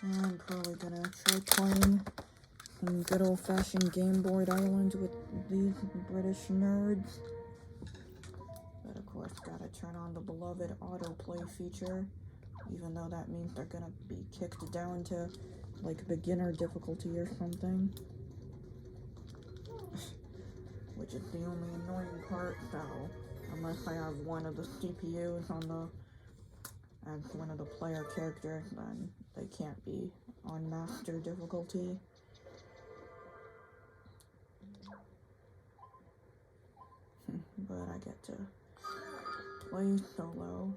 I'm probably gonna try playing some good old-fashioned Gameboard Island with these British nerds. But of course, gotta turn on the beloved autoplay feature, even though that means they're gonna be kicked down to like beginner difficulty or something. Which is the only annoying part, though. Unless I have one of the CPUs on the as one of the player characters, then they can't be on master difficulty. But I get to play solo.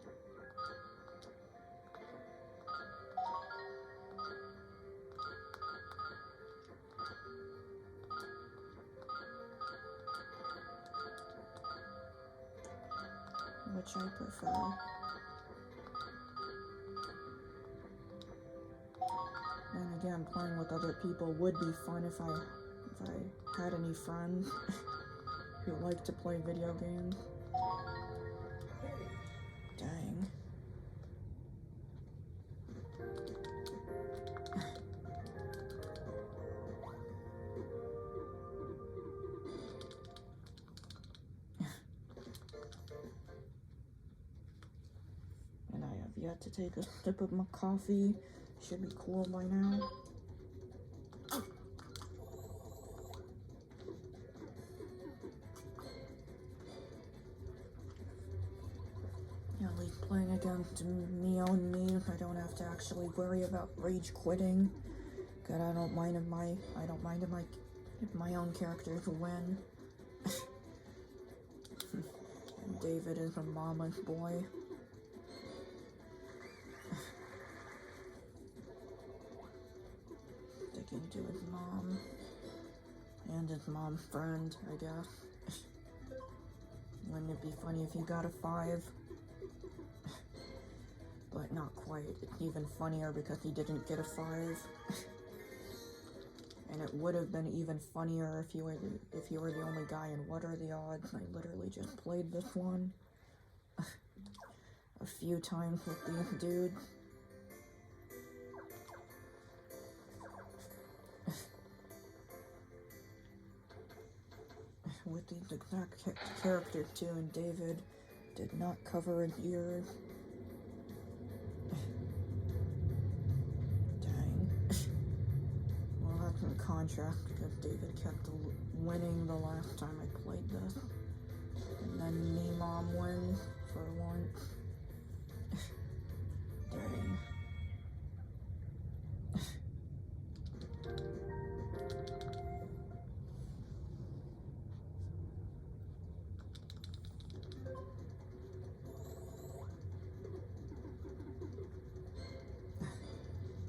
Which I prefer. And again, playing with other people would be fun if I had any friends who like to play video games. Dang. And I have yet to take a sip of my coffee. Should be cool by now. At least playing against me own me, I don't have to actually worry about rage quitting. Cause I don't mind if my own characters win. And David is a mama's boy. Sticking to his mom. And his mom's friend, I guess. Wouldn't it be funny if he got a 5? But not quite. It's even funnier because he didn't get a 5. And it would have been even funnier if you were the only guy in What Are the Odds. I literally just played this one a few times with these dudes. With these exact characters too, and David did not cover his ears. Dang. Well, that's in contrast because David kept winning the last time I played this. And then me mom wins for once. Dang.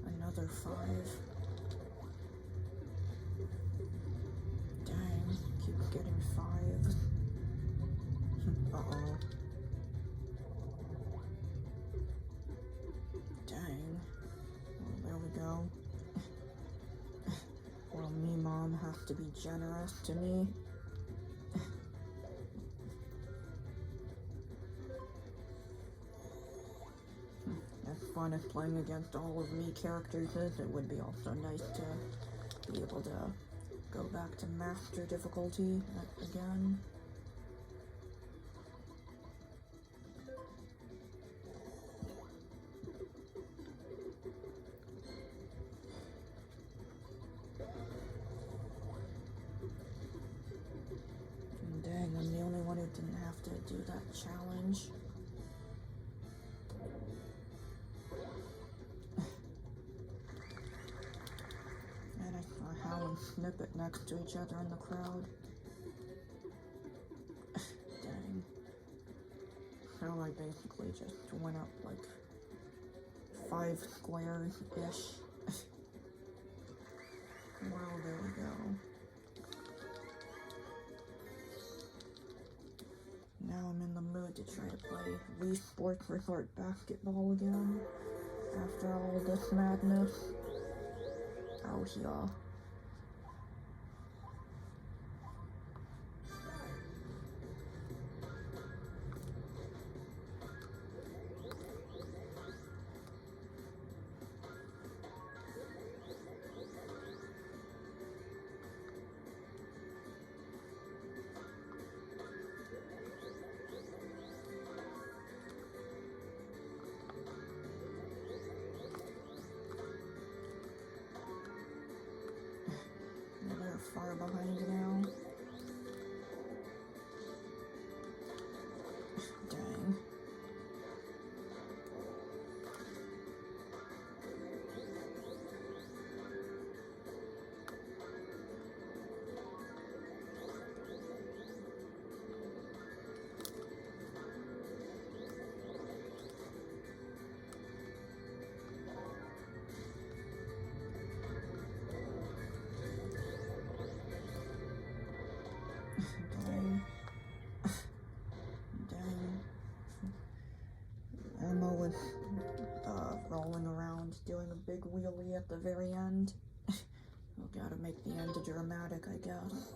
Another 5. Dang, keep getting 5s. Uh-oh. Dang. Well, there we go. Well, me mom has to be generous to me. As fun as playing against all of me characters is, it would be also nice to be able to go back to master difficulty again. And dang, I'm the only one who didn't have to do that challenge. Snippet next to each other in the crowd. Dang. So I basically just went up like 5 squares-ish. Well, there we go. Now I'm in the mood to try to play Wii Sports Resort basketball again. After all this madness. Oh, yeah. around, doing a big wheelie at the very end. We gotta make the end dramatic, I guess.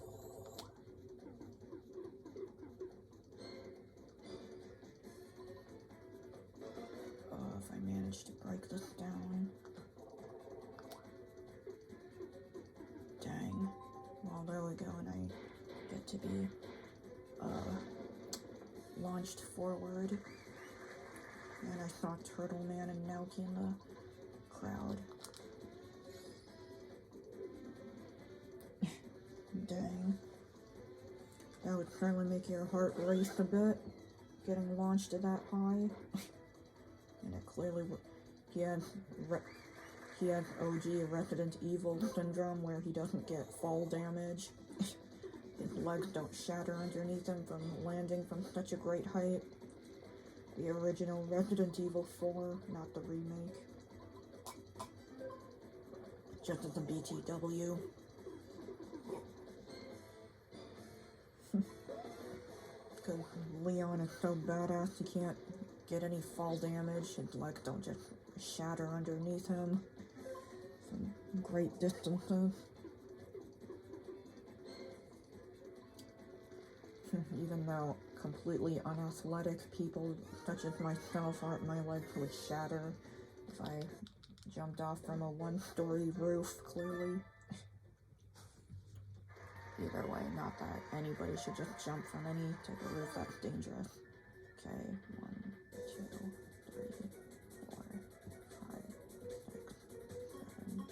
If I manage to break this down. Dang. Well, there we go, and I get to be launched forward. And I saw Turtle Man and Naoki in the crowd. Dang. That would certainly make your heart race a bit, getting launched to that high. And it clearly would. He has OG Resident Evil syndrome where he doesn't get fall damage. His legs don't shatter underneath him from landing from such a great height. The original Resident Evil 4, not the remake. Just as a BTW. Because Leon is so badass, he can't get any fall damage. His legs don't just shatter underneath him from great distances. Even though completely unathletic people such as myself, my legs would shatter if I jumped off from a one-story roof, clearly. Either way, not that anybody should just jump from any type of roof, that's dangerous. Okay, 1, 2, 3, 4, 5, 6, 7.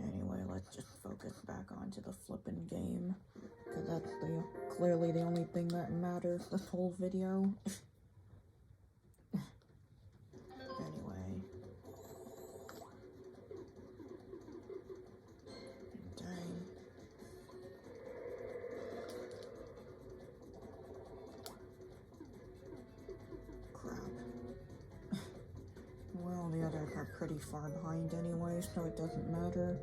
Anyway, let's just focus back onto the flippin' game, because that's clearly the only thing that matters this whole video. Anyway. Dang. Crap. Well, the others are pretty far behind anyway, so it doesn't matter.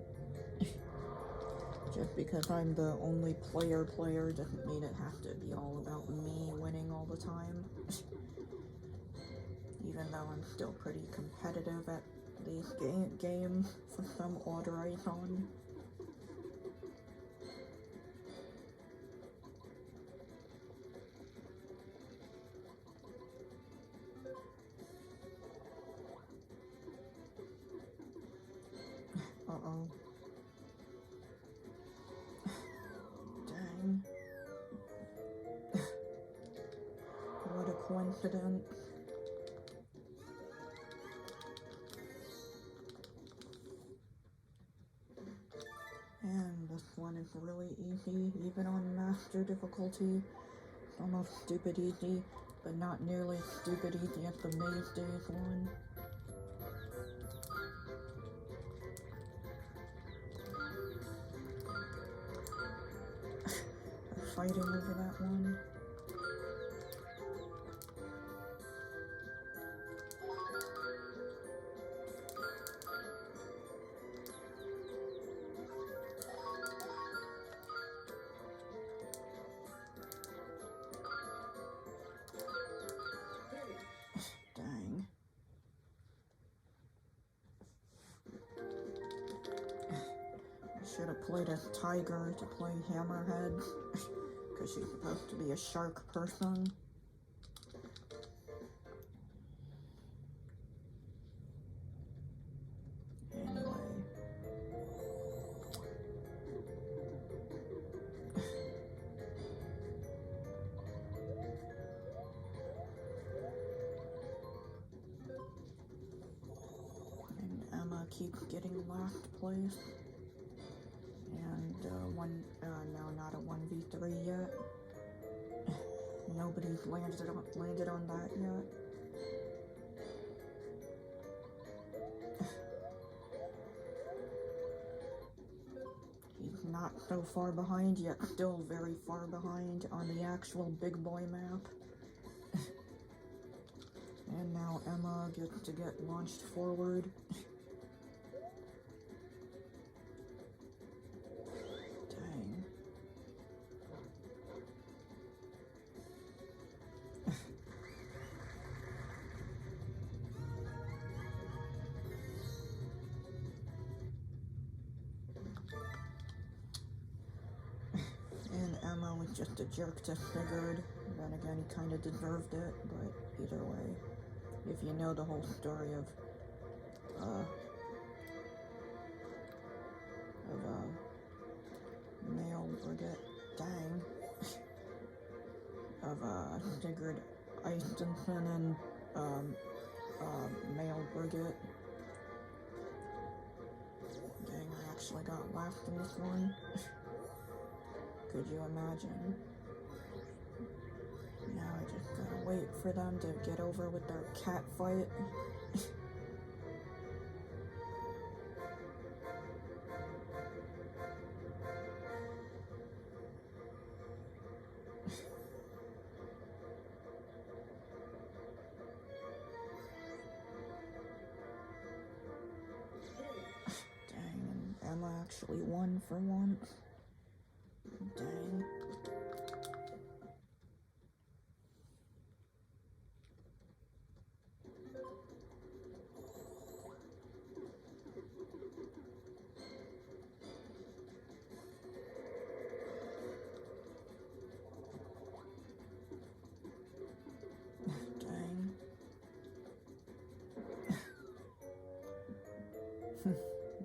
Just because I'm the only player doesn't mean it has to be all about me winning all the time. Even though I'm still pretty competitive at these games for some odd reason. Uh-oh. Dang. What a coincidence. And this one is really easy, even on master difficulty. It's almost stupid easy, but not nearly stupid easy as the Maze Days one. Fighting over that one. Dang. I should have played as Tiger to play Hammerhead. Because she's supposed to be a shark person. Anyway. And Emma keeps getting last place. And no, not a 1v3 yet. Nobody's landed on that yet. He's not so far behind yet, still very far behind on the actual big boy map. And now Emma gets to get launched forward. just a jerk to Sigurd. Then again, he kind of deserved it, but either way, if you know the whole story of male brigade, dang, of Sigurd Eistenson and male brigade. Dang, I actually got last in this one. Could you imagine? Now I just gotta wait for them to get over with their cat fight. Dang, and Emma actually won for once. Dang. Dang.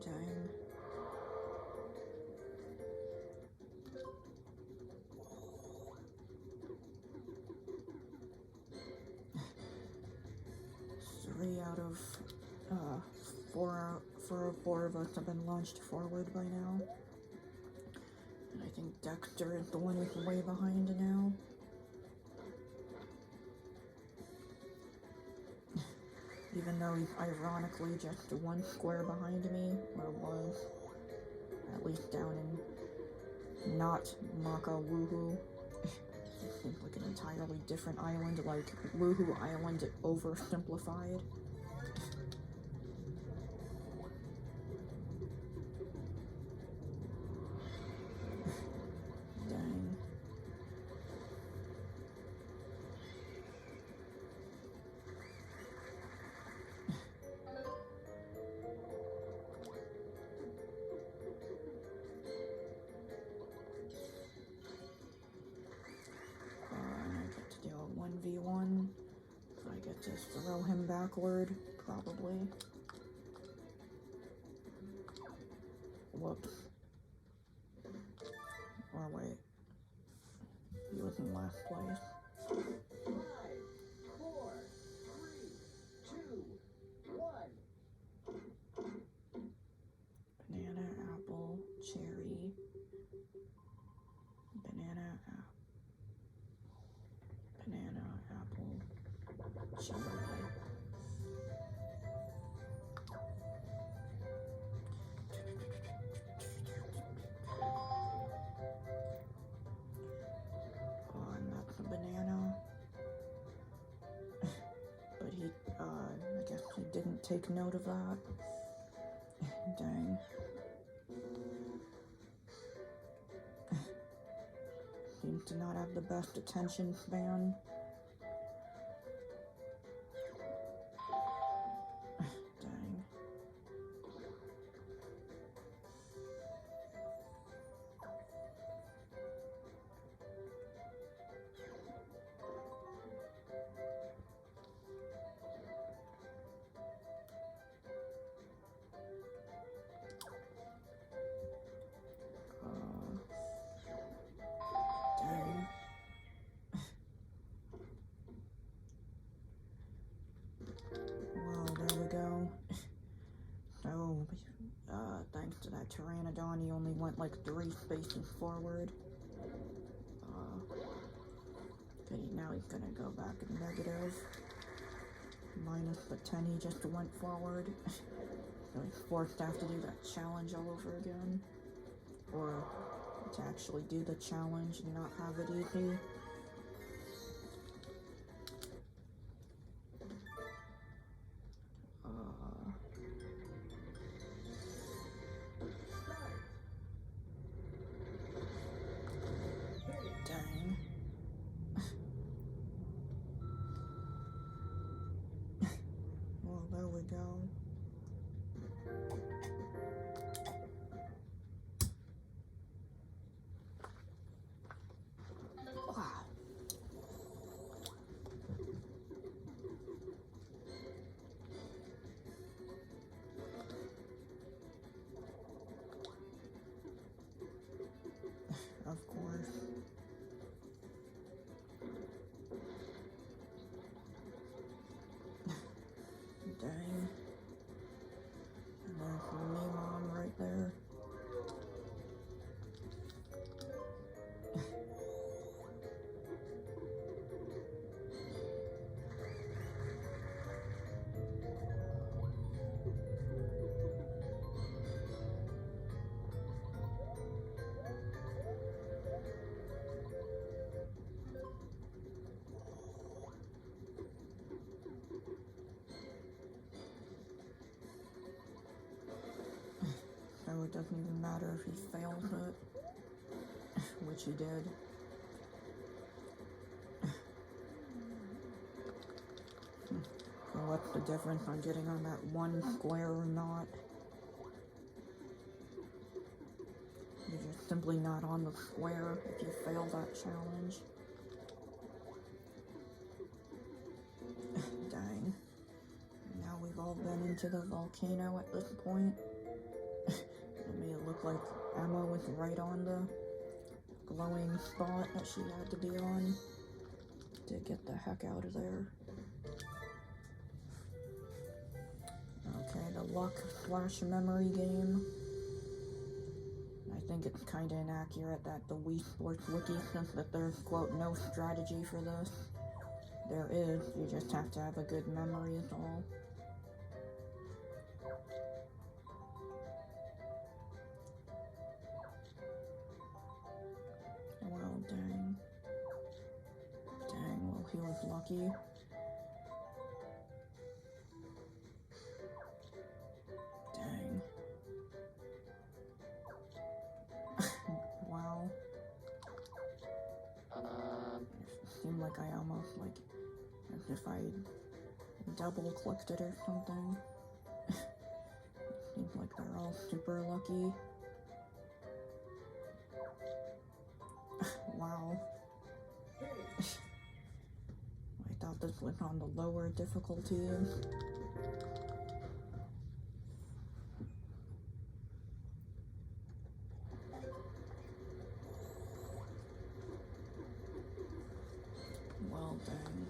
Dang. Three out of four of us have been launched forward by now. And I think Dexter is the one who's way behind now. Even though he's ironically just one square behind me, or was, at least down in not Maka Woohoo. It seems like an entirely different island, like Woohoo Island oversimplified. Dang. And I get to do a 1v1, so I get to throw him backward, probably. Whoops. Or wait. He was in last place. 5, 4, 3, 2, 1. Banana, apple, cherry. Banana, apple, cherry. Oh, and that's a banana. But he, I guess he didn't take note of that. Dang. Seems to not have the best attention span. Dang. Dang. Well, there we go. So, thanks to that Pteranodon, he only went like 3 spaces forward. Okay, now he's gonna go back negative. Minus the 10 he just went forward. So he's forced to have to do that challenge all over again. Or to actually do the challenge and not have it easy. Dang. Well, there we go. it doesn't even matter if he fails it, which he did. So what's the difference on getting on that one square or not? You're just simply not on the square if you fail that challenge. Dang. Now we've all been into the volcano at this point. It made it look like Emma was right on the glowing spot that she had to be on to get the heck out of there. Okay, the luck/memory game. I think it's kind of inaccurate that the Wii Sports Wiki says that there's, quote, no strategy for this. There is, you just have to have a good memory is all. Well, dang. Dang, well, he was lucky. Dang. Wow. It seemed like I almost, like, as if I double-clicked it or something. Seems like they're all super lucky. Wow. I thought this was on the lower difficulty. Well, dang.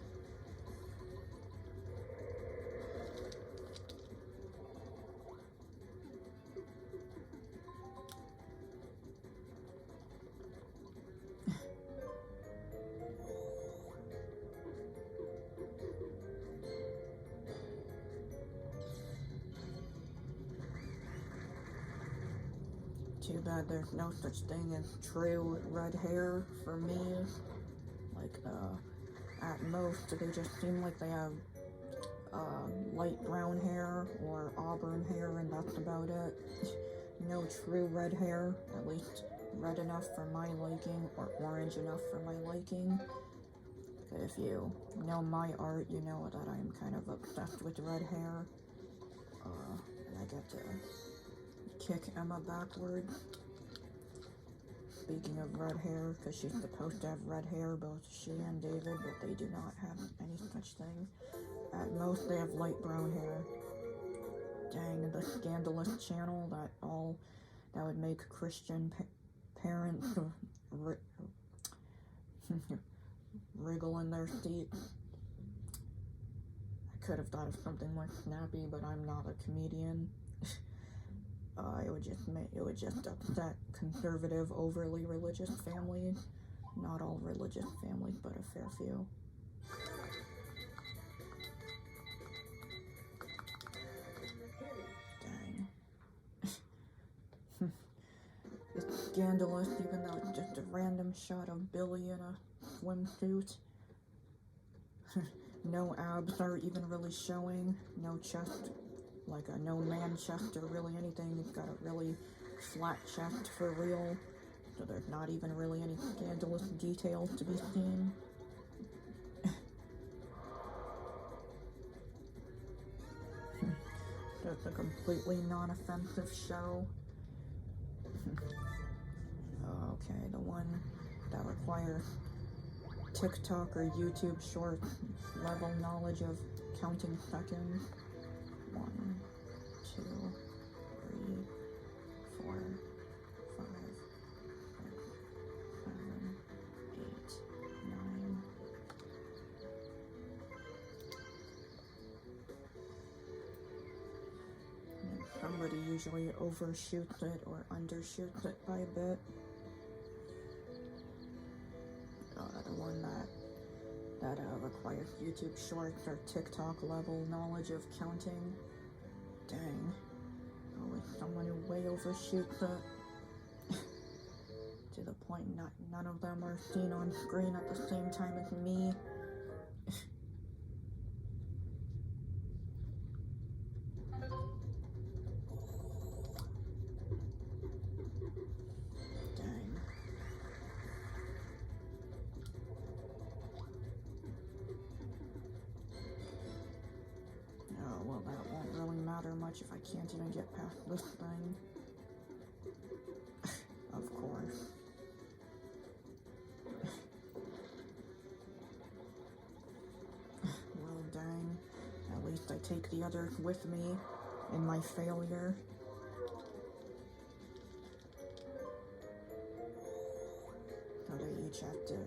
Too bad there's no such thing as true red hair for me. Like, at most, they just seem like they have light brown hair or auburn hair, and that's about it. No true red hair, at least red enough for my liking, or orange enough for my liking. If you know my art, you know that I'm kind of obsessed with red hair. And I get to kick Emma backwards. Speaking of red hair, because she's supposed to have red hair, both she and David, but they do not have any such thing. At most, they have light brown hair. Dang, the scandalous channel that would make Christian parents wriggle in their seats. I could have thought of something more snappy, but I'm not a comedian. It would just upset conservative, overly religious families. Not all religious families, but a fair few. Dang. It's scandalous, even though it's just a random shot of Billy in a swimsuit. No abs are even really showing. No chest. Like no man chest or really anything. He's got a really flat chest for real. So there's not even really any scandalous details to be seen. So it's a completely non-offensive show. Okay, the one that requires TikTok or YouTube short level knowledge of counting seconds. 1, 2, 3, 4, 5, 6, 7, 8, 9. And somebody usually overshoots it or undershoots it by a bit. The one that requires YouTube Shorts or TikTok level knowledge of counting. Dang. Always someone who way overshoots it. To the point none of them are seen on screen at the same time as me. much if I can't even get past this thing. Of course. Well, dang. At least I take the others with me in my failure. So they each have to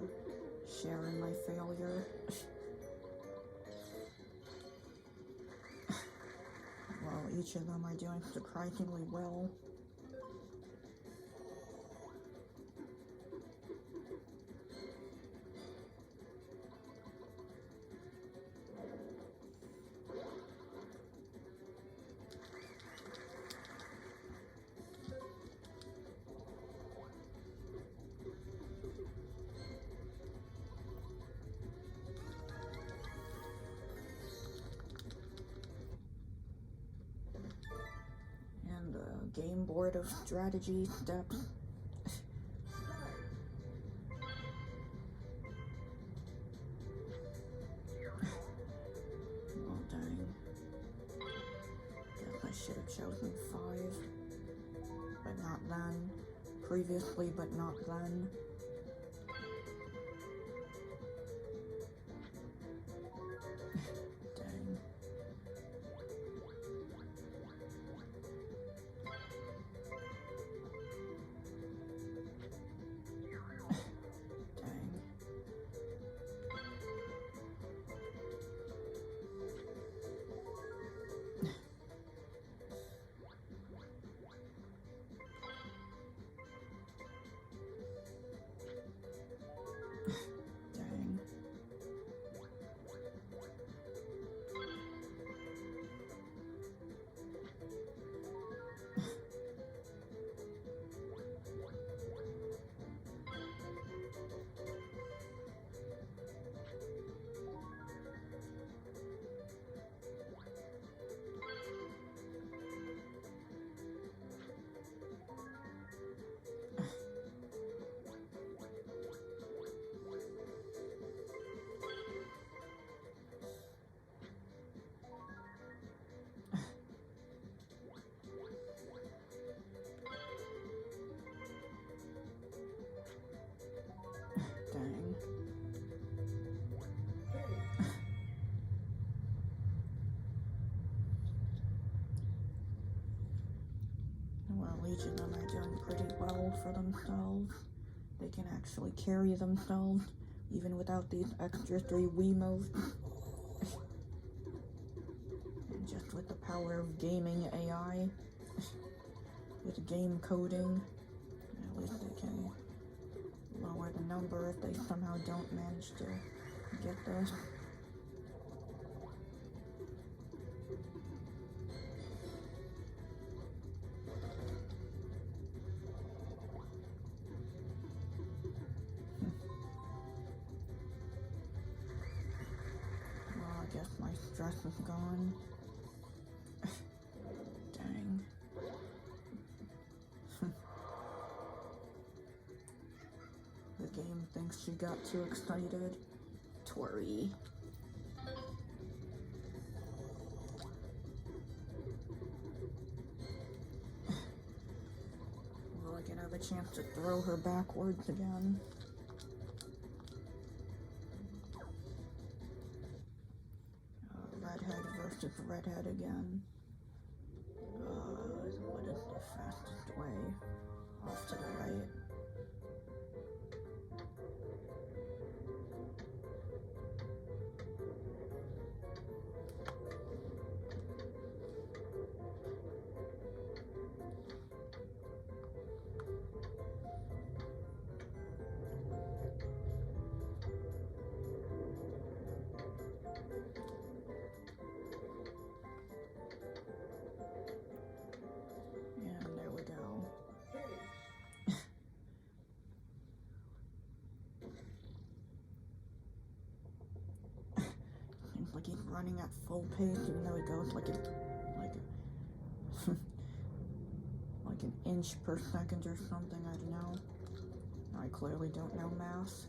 share in my failure. Well, each of them are doing surprisingly well. Game board of strategy steps. Well, dang. Guess I should have chosen 5. But not then. Previously, but not then. Dang. Dang. Dang. Well, each of them are doing pretty well for themselves. They can actually carry themselves, even without these extra 3 Wiimotes. And just with the power of gaming AI, with game coding, at least they can lower the number if they somehow don't manage to get this. Well, I guess my stress is gone. Dang. The game thinks she got too excited. Tori. Well, I can have a chance to throw her backwards again. Redhead versus redhead again. What is the fastest way? Off to the right. And there we go. Seems like he's running at full pace, even though he goes like like an inch per second or something. I don't know. I clearly don't know math.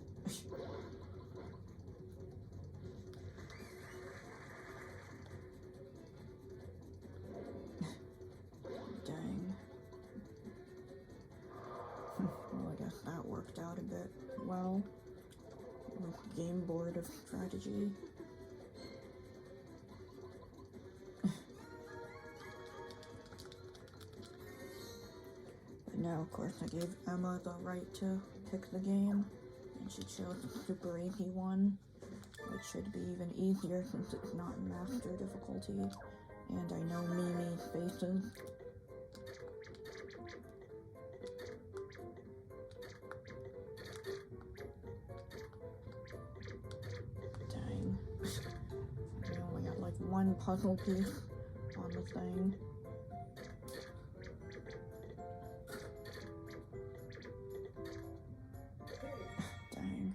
bit well. Gameboard of strategy. But now, of course, I gave Emma the right to pick the game, and she chose the super easy one, which should be even easier since it's not master difficulty, and I know Mimi's faces. Dang. I only got like one puzzle piece on the thing. Dang.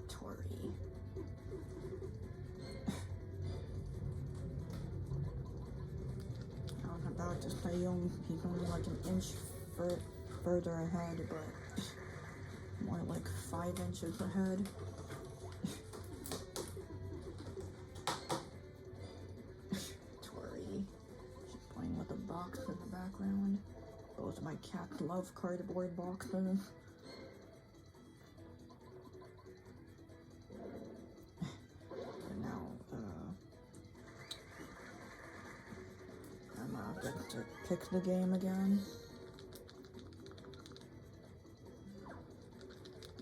Tori. I was about to say he's only like an inch further ahead, but more like 5 inches ahead. Tori. She's playing with a box in the background. Those my cats love cardboard boxes. And now, Emma gets to pick the game again.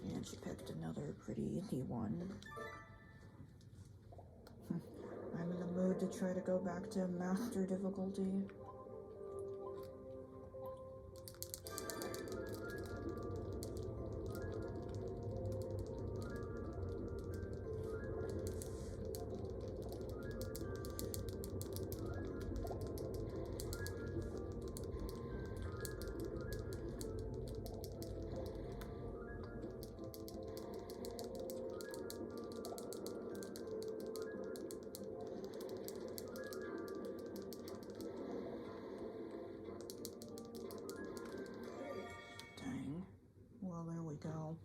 And she picked another pretty easy one. I'm in the mood to try to go back to master difficulty. Dang. Well, there we go.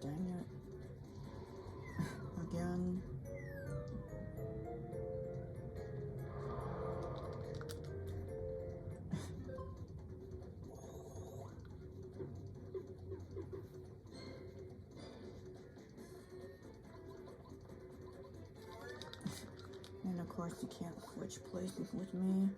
Dang it. Again. And of course you can't switch places with me.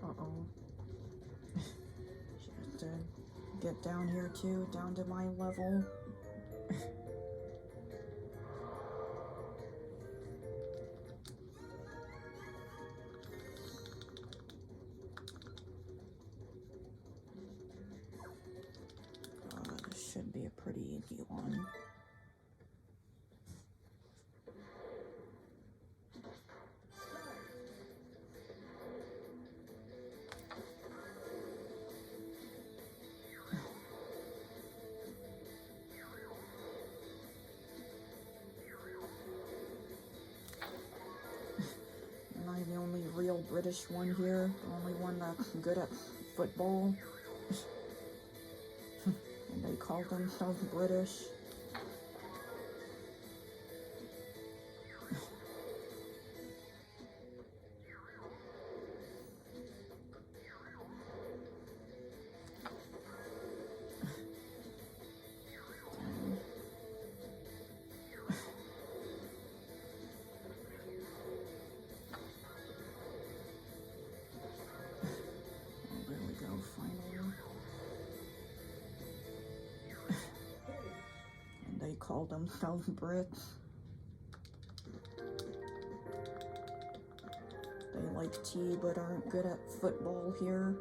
Uh-oh. She has to get down here too, down to my level. This should be a pretty easy one. Am I the only real British one here? The only one that's good at football? And they call themselves British? call themselves Brits. They like tea but aren't good at football here.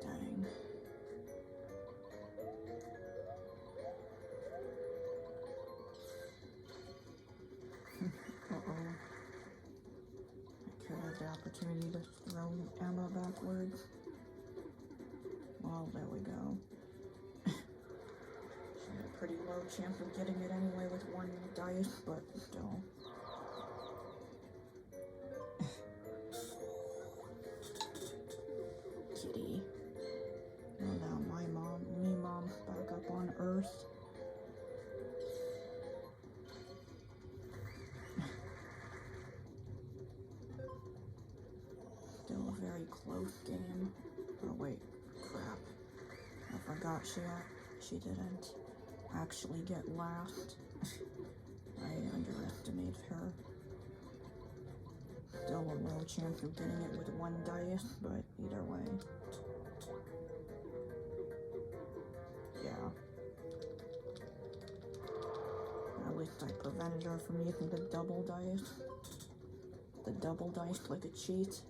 Dang. Uh-oh. I could have the opportunity to throw ammo backwards. Well, there we go. A pretty low chance of getting it anyway with one dice, but still. Kitty. Oh, now mom's back up on Earth. Still a very close game. Oh wait, crap. I forgot she didn't actually get last. I underestimated her. Still a low chance of getting it with one dice, but either way. Yeah. At least I prevented her from using the double dice. The double dice like a cheat.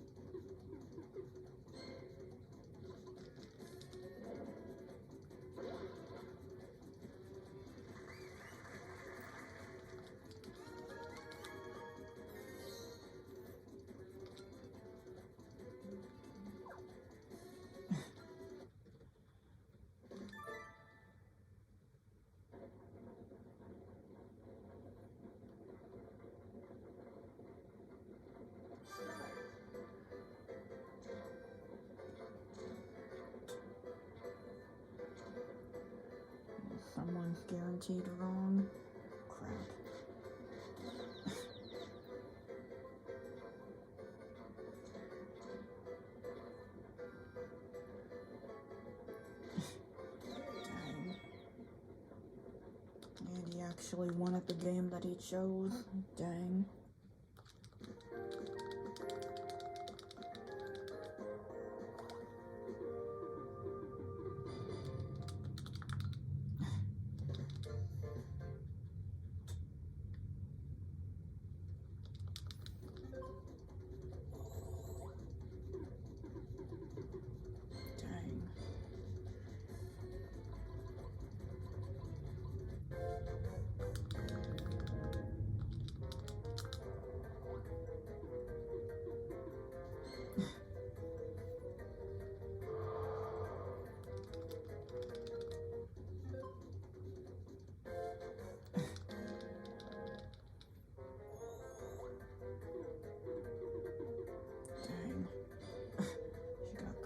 Someone's guaranteed wrong. Crap. Dang. And he actually won at the game that he chose. Dang.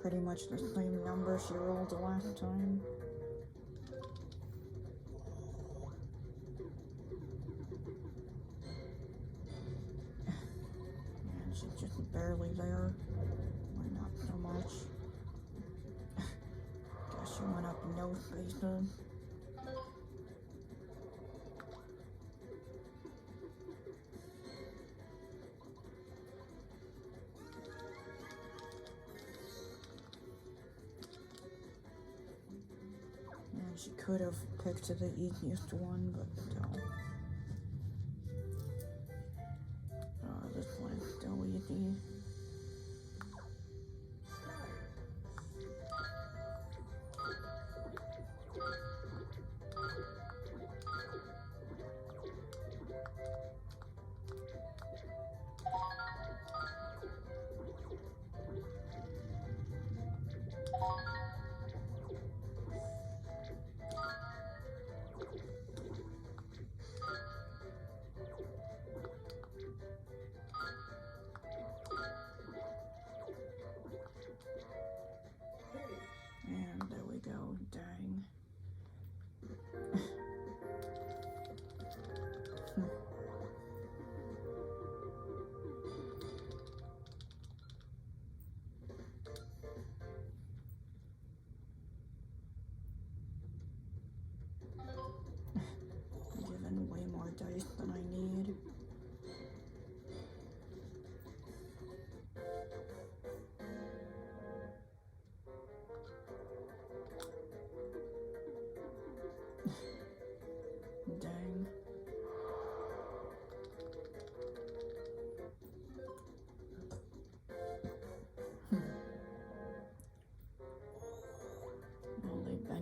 Pretty much the same number she rolled the last time. And she's just barely there. Or not so much. Guess she went up no spaces. She could have picked the easiest one, but still. This one is still easy.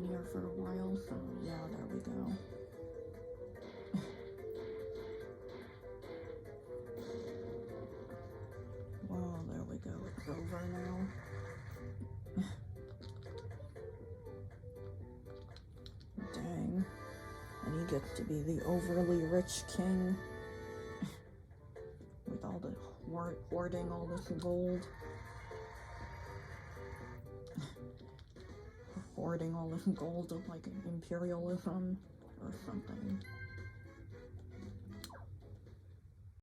been here for a while, so yeah, there we go. Well, there we go. It's over now. Dang. And he gets to be the overly rich king. With all the hoarding all this gold. Hoarding all this gold of like imperialism or something.